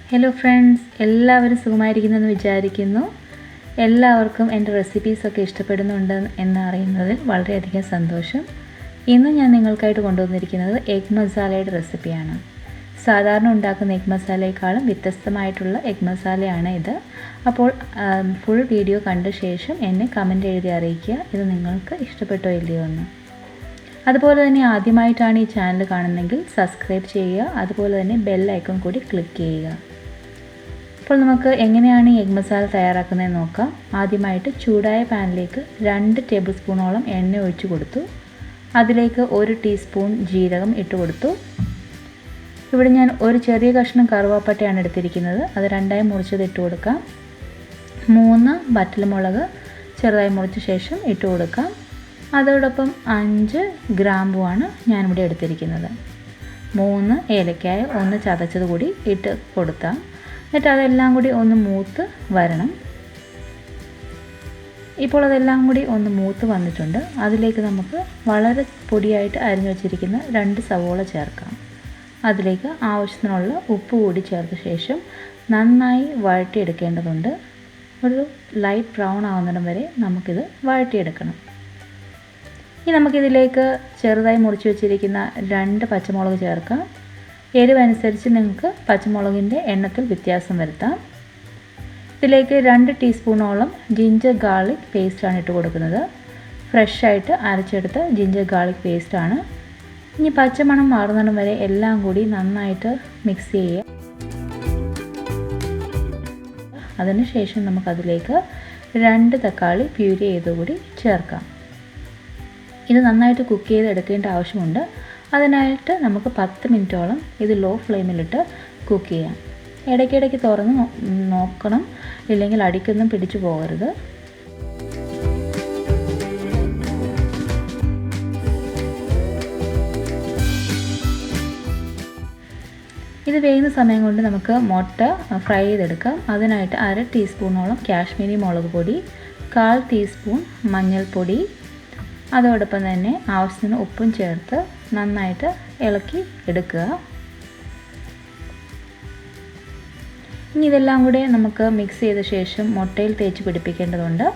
Hello friends, എല്ലാവരും സുഖമായിരിക്കുന്നെന്ന് വിചാരിക്കുന്നു. എല്ലാവർക്കും എൻ്റെ റെസിപ്പീസൊക്കെ ഇഷ്ടപ്പെടുന്നുണ്ട് എന്ന് അറിയുന്നതിൽ വളരെയധികം സന്തോഷം. ഇന്ന് ഞാൻ നിങ്ങൾക്കായിട്ട് കൊണ്ടുവന്നിരിക്കുന്നത് എഗ് മസാലയുടെ റെസിപ്പിയാണ്. സാധാരണ ഉണ്ടാക്കുന്ന എഗ് മസാലയെക്കാളും വ്യത്യസ്തമായിട്ടുള്ള എഗ് മസാലയാണ് ഇത്. അപ്പോൾ ഫുൾ വീഡിയോ കണ്ട ശേഷം എന്നെ കമൻറ്റ് എഴുതി അറിയിക്കുക ഇത് നിങ്ങൾക്ക് ഇഷ്ടപ്പെട്ടോ ഇല്ലയോ എന്ന്. അതുപോലെ തന്നെ ആദ്യമായിട്ടാണ് ഈ ചാനൽ കാണുന്നതെങ്കിൽ സബ്സ്ക്രൈബ് ചെയ്യുക. അതുപോലെ തന്നെ ബെൽ ഐക്കൺ കൂടി ക്ലിക്ക് ചെയ്യുക. അപ്പോൾ നമുക്ക് എങ്ങനെയാണ് ഈ എഗ് മസാല തയ്യാറാക്കുന്നതെന്ന് നോക്കാം. ആദ്യമായിട്ട് ചൂടായ പാനിലേക്ക് 2 ടേബിൾ സ്പൂണോളം എണ്ണ ഒഴിച്ചു കൊടുത്തു. അതിലേക്ക് 1 ടീസ്പൂൺ ജീരകം ഇട്ട് കൊടുത്തു. ഇവിടെ ഞാൻ ഒരു ചെറിയ കഷ്ണം കറുവാപ്പട്ടയാണ് എടുത്തിരിക്കുന്നത്. അത് 2ആയി മുറിച്ചത് ഇട്ട് കൊടുക്കാം. 3 വറ്റൽമുളക് ചെറുതായി മുറിച്ച ശേഷം ഇട്ട് കൊടുക്കാം. അതോടൊപ്പം 5 ഗ്രാമ്പുവാണ് ഞാനിവിടെ എടുത്തിരിക്കുന്നത്. 3 ഏലക്കായ ഒന്ന് ചതച്ചത് കൂടി ഇട്ട് കൊടുത്താൽ എന്നിട്ട് അതെല്ലാം കൂടി ഒന്ന് മൂത്ത് വരണം. ഇപ്പോൾ അതെല്ലാം കൂടി ഒന്ന് മൂത്ത് വന്നിട്ടുണ്ട്. അതിലേക്ക് നമുക്ക് വളരെ പൊടിയായിട്ട് അരിഞ്ഞു വച്ചിരിക്കുന്ന 2 സവോള ചേർക്കാം. അതിലേക്ക് ആവശ്യത്തിനുള്ള ഉപ്പ് കൂടി ചേർത്ത ശേഷം നന്നായി വഴറ്റിയെടുക്കേണ്ടതുണ്ട്. ഒരു ലൈറ്റ് ബ്രൗൺ ആവുന്നിടം വരെ നമുക്കിത് വഴറ്റിയെടുക്കണം. ഇനി നമുക്കിതിലേക്ക് ചെറുതായി മുറിച്ച് വെച്ചിരിക്കുന്ന 2 പച്ചമുളക് ചേർക്കാം. എരിവനുസരിച്ച് നിങ്ങൾക്ക് പച്ചമുളകിൻ്റെ എണ്ണത്തിൽ വ്യത്യാസം വരുത്താം. ഇതിലേക്ക് 2 ടീസ്പൂണോളം ജിഞ്ചർ ഗാർലിക് പേസ്റ്റാണ് ഇട്ട് കൊടുക്കുന്നത്. ഫ്രഷായിട്ട് അരച്ചെടുത്ത ജിഞ്ചർ ഗാർലിക് പേസ്റ്റാണ്. ഇനി പച്ചമണം മാറുന്നിടം വരെ എല്ലാം കൂടി നന്നായിട്ട് മിക്സ് ചെയ്യുക. അതിനുശേഷം നമുക്കതിലേക്ക് 2 തക്കാളി പ്യൂരി ചെയ്തുകൂടി ചേർക്കാം. ഇത് നന്നായിട്ട് കുക്ക് ചെയ്തെടുക്കേണ്ട ആവശ്യമുണ്ട്. അതിനായിട്ട് നമുക്ക് 10 മിനിറ്റോളം ഇത് ലോ ഫ്ലെയിമിലിട്ട് കുക്ക് ചെയ്യാം. ഇടയ്ക്കിടയ്ക്ക് തുറന്ന് നോക്കണം, ഇല്ലെങ്കിൽ അടിക്കൊന്നും പിടിച്ചു പോകരുത്. ഇത് വേകുന്ന സമയം കൊണ്ട് നമുക്ക് മുട്ട ഫ്രൈ ചെയ്തെടുക്കാം. അതിനായിട്ട് 1/2 ടീസ്പൂണോളം കാശ്മീരി മുളക് പൊടി, 1/4 ടീസ്പൂൺ മഞ്ഞൾപ്പൊടി, അതോടൊപ്പം തന്നെ ആവശ്യത്തിന് ഉപ്പും ചേർത്ത് നന്നായിട്ട് ഇളക്കി എടുക്കുക. ഇനി ഇതെല്ലാം കൂടെ നമുക്ക് മിക്സ് ചെയ്ത ശേഷം മുട്ടയിൽ തേച്ച് പിടിപ്പിക്കേണ്ടതുണ്ട്.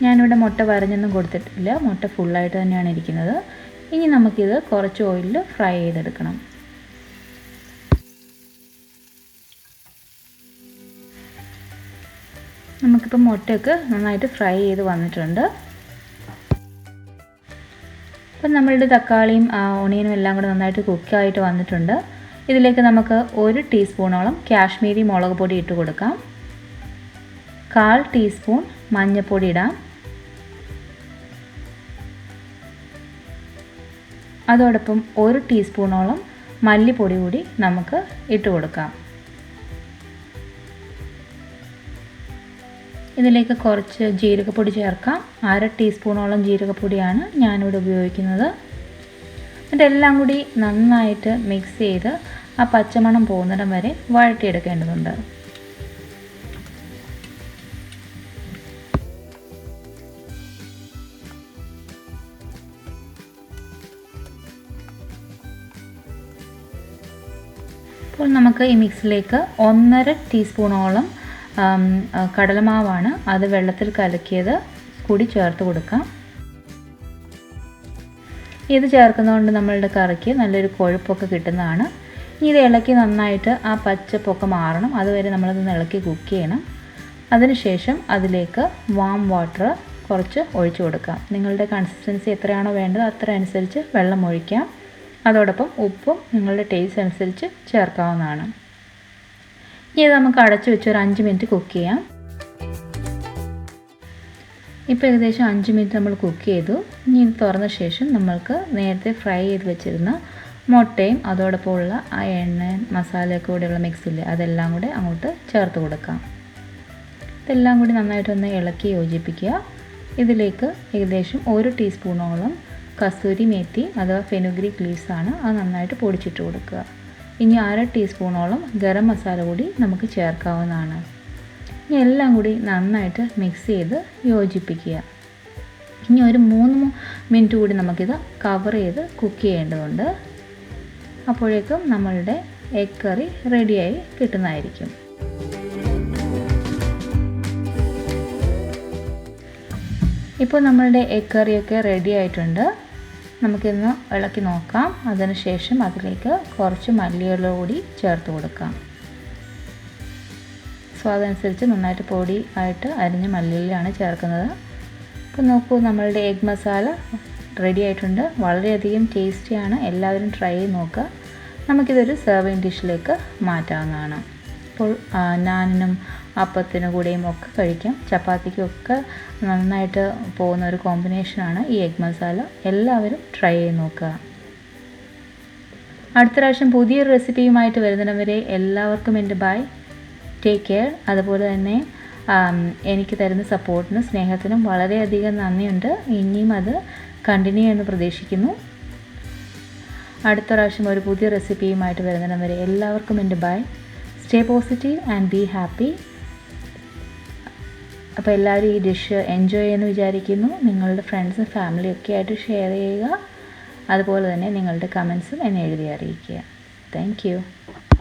ഞാനിവിടെ മുട്ട വരഞ്ഞൊന്നും കൊടുത്തിട്ടില്ല, മുട്ട ഫുള്ളായിട്ട് തന്നെയാണ് ഇരിക്കുന്നത്. ഇനി നമുക്കിത് കുറച്ച് ഓയിലിൽ ഫ്രൈ ചെയ്തെടുക്കണം. നമുക്കിപ്പോൾ മുട്ടയൊക്കെ നന്നായിട്ട് ഫ്രൈ ചെയ്ത് വന്നിട്ടുണ്ട്. അപ്പം നമ്മളുടെ തക്കാളിയും ഓണിയനും എല്ലാം കൂടെ നന്നായിട്ട് കുക്കായിട്ട് വന്നിട്ടുണ്ട്. ഇതിലേക്ക് നമുക്ക് 1 ടീസ്പൂണോളം കാശ്മീരി മുളക് പൊടി ഇട്ട് കൊടുക്കാം. 1/4 ടീസ്പൂൺ മഞ്ഞൾപ്പൊടി ഇടാം. അതോടൊപ്പം 1 ടീസ്പൂണോളം മല്ലിപ്പൊടി കൂടി നമുക്ക് ഇട്ട് കൊടുക്കാം. ഇതിലേക്ക് കുറച്ച് ജീരകപ്പൊടി ചേർക്കാം. 1/2 ടീസ്പൂണോളം ജീരകപ്പൊടിയാണ് ഞാനിവിടെ ഉപയോഗിക്കുന്നത്. എന്നിട്ട് എല്ലാം കൂടി നന്നായിട്ട് മിക്സ് ചെയ്ത് ആ പച്ചമണം പോകുന്നിടം വരെ വഴറ്റിയെടുക്കേണ്ടതുണ്ട്. അപ്പോൾ നമുക്ക് ഈ മിക്സിലേക്ക് 1.5 ടീസ്പൂണോളം കടലമാവാണ്, അത് വെള്ളത്തിൽ കലക്കിയത് കൂടി ചേർത്ത് കൊടുക്കാം. ഇത് ചേർക്കുന്നതുകൊണ്ട് നമ്മളുടെ കറിക്ക് നല്ലൊരു കൊഴുപ്പൊക്കെ കിട്ടുന്നതാണ്. ഇത് ഇളക്കി നന്നായിട്ട് ആ പച്ചപ്പൊക്കെ മാറണം, അതുവരെ നമ്മളത് ഇളക്കി കുക്ക് ചെയ്യണം. അതിനുശേഷം അതിലേക്ക് വാം വാട്ടർ കുറച്ച് ഒഴിച്ചു കൊടുക്കാം. നിങ്ങളുടെ കൺസിസ്റ്റൻസി എത്രയാണോ വേണ്ടത് അത്ര അനുസരിച്ച് വെള്ളം ഒഴിക്കാം. അതോടൊപ്പം ഉപ്പും നിങ്ങളുടെ ടേസ്റ്റ് അനുസരിച്ച് ചേർക്കാവുന്നതാണ്. ഇനി ഇത് നമുക്ക് അടച്ചു വെച്ച് ഒരു 5 മിനിറ്റ് കുക്ക് ചെയ്യാം. ഇപ്പോൾ ഏകദേശം 5 മിനിറ്റ് നമ്മൾ കുക്ക് ചെയ്തു. ഇനി ഇത് തുറന്ന ശേഷം നമ്മൾക്ക് നേരത്തെ ഫ്രൈ ചെയ്ത് വെച്ചിരുന്ന മുട്ടയും അതോടൊപ്പം ഉള്ള ആ എണ്ണയും മസാലയൊക്കെ കൂടെയുള്ള മിക്സില്ലേ അതെല്ലാം കൂടെ അങ്ങോട്ട് ചേർത്ത് കൊടുക്കാം. ഇതെല്ലാം കൂടി നന്നായിട്ടൊന്ന് ഇളക്കി യോജിപ്പിക്കുക. ഇതിലേക്ക് ഏകദേശം 1 ടീസ്പൂണോളം കസൂരി മേത്തി അഥവാ ഫെനുഗ്രീക്ക് ലീവ്സാണ്, അത് നന്നായിട്ട് പൊടിച്ചിട്ട് കൊടുക്കുക. ഇനി 1/2 ടീസ്പൂണോളം ഗരം മസാല കൂടി നമുക്ക് ചേർക്കാവുന്നതാണ്. ഇനി എല്ലാം കൂടി നന്നായിട്ട് മിക്സ് ചെയ്ത് യോജിപ്പിക്കുക. ഇനി ഒരു 3 മിനിറ്റ് കൂടി നമുക്കിത് കവർ ചെയ്ത് കുക്ക് ചെയ്യേണ്ടതുണ്ട്. അപ്പോഴേക്കും നമ്മളുടെ എഗ് കറി റെഡിയായി കിട്ടുന്നതായിരിക്കും. ഇപ്പോൾ നമ്മളുടെ എഗ് കറിയൊക്കെ റെഡി ആയിട്ടുണ്ട്. നമുക്കിന്ന് ഇളക്കി നോക്കാം. അതിനുശേഷം അതിലേക്ക് കുറച്ച് മല്ലിയില കൂടി ചേർത്ത് കൊടുക്കാം. സ്വാദനുസരിച്ച് നന്നായിട്ട് പൊടി ആയിട്ട് അരിഞ്ഞ മല്ലിയിലയാണ് ചേർക്കുന്നത്. അപ്പോൾ നോക്കൂ, നമ്മളുടെ എഗ് മസാല റെഡി ആയിട്ടുണ്ട്. വളരെയധികം ടേസ്റ്റിയാണ്. എല്ലാവരും ട്രൈ ചെയ്ത് നോക്കുക. നമുക്കിതൊരു സെർവിങ് ഡിഷിലേക്ക് മാറ്റാവുന്നതാണ്. ഇപ്പോൾ നാനിനും അപ്പത്തിനും കൂടെയും ഒക്കെ കഴിക്കാം. ചപ്പാത്തിക്കൊക്കെ നന്നായിട്ട് പോകുന്ന ഒരു കോമ്പിനേഷനാണ് ഈ എഗ് മസാല. എല്ലാവരും ട്രൈ ചെയ്ത് നോക്കുക. അടുത്ത പ്രാവശ്യം പുതിയൊരു റെസിപ്പിയുമായിട്ട് വരുന്നവരെ എല്ലാവർക്കും എൻ്റെ ബൈ. Take care. അതുപോലെ തന്നെ എനിക്ക് തരുന്ന സപ്പോർട്ടിനും സ്നേഹത്തിനും വളരെയധികം നന്ദിയുണ്ട്. ഇനിയും അത് കണ്ടിന്യൂ എന്ന് പ്രതീക്ഷിക്കുന്നു. അടുത്ത പ്രാവശ്യം ഒരു പുതിയ റെസിപ്പിയുമായിട്ട് വരുന്നവരെ എല്ലാവർക്കും എൻ്റെ bye. Stay positive and be happy. അപ്പോൾ എല്ലാവരും ഈ ഡിഷ് എൻജോയ് ചെയ്യുമെന്ന് വിചാരിക്കുന്നു. നിങ്ങളുടെ ഫ്രണ്ട്സും ഫാമിലിയൊക്കെ ആയിട്ട് ഷെയർ ചെയ്യുക. അതുപോലെ തന്നെ നിങ്ങളുടെ കമൻസും എന്നെ എഴുതി അറിയിക്കുക. Thank you.